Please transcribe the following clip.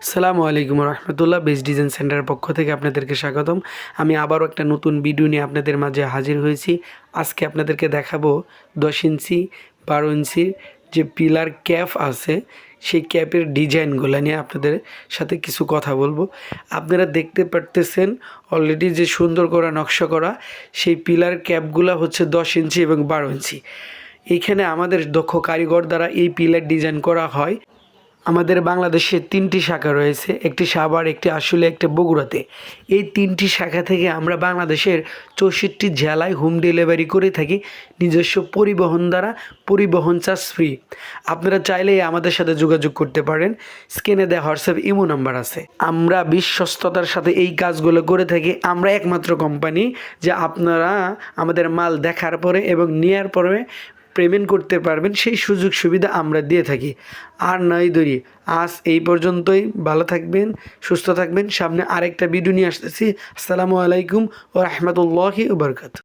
আসসালামু আলাইকুম রহমতুল্লাহ। Best design সেন্টারের পক্ষ থেকে আপনাদেরকে স্বাগতম। আমি আবারও একটা নতুন ভিডিও নিয়ে আপনাদের মাঝে হাজির হয়েছি। আজকে আপনাদেরকে দেখাবো 10 ইঞ্চি 12 ইঞ্চির যে পিলার ক্যাপ আছে সেই ক্যাপের ডিজাইনগুলো নিয়ে আপনাদের সাথে কিছু কথা বলবো। আপনারা দেখতে পারতেছেন অলরেডি যে সুন্দর করা নকশা করা সেই পিলার ক্যাপগুলো হচ্ছে 10 ইঞ্চি এবং 12 ইঞ্চি। এইখানে আমাদের দক্ষ কারিগর দ্বারা এই পিলার ডিজাইন করা হয়। আমাদের বাংলাদেশে 3টি শাখা রয়েছে, একটি সাভার, একটি আশুলিয়া, একটি বগুড়াতে। এই 3টি শাখা থেকে আমরা বাংলাদেশের 64 জেলায় হোম ডেলিভারি করে থাকি নিজস্ব পরিবহন দ্বারা, পরিবহন চার্জ ফ্রি। আপনারা চাইলেই আমাদের সাথে যোগাযোগ করতে পারেন। স্ক্রিনে দেওয়া হোয়াটসঅ্যাপ ইমো নাম্বার আছে। আমরা বিশ্বস্ততার সাথে এই কাজগুলো করে থাকি। আমরা একমাত্র কোম্পানি যে আপনারা আমাদের মাল দেখার পরে এবং নেওয়ার পরে পেমেন্ট করতে পারবেন, সেই সুযোগ সুবিধা আমরা দিয়ে থাকি। আর নয় দেরি, আজ এই পর্যন্তই। ভালো থাকবেন, সুস্থ থাকবেন। সামনে আরেকটা ভিডিও নিয়ে আসতেছি। আসসালামু আলাইকুম ওয়া রাহমাতুল্লাহি ওয়া বারাকাতুহু।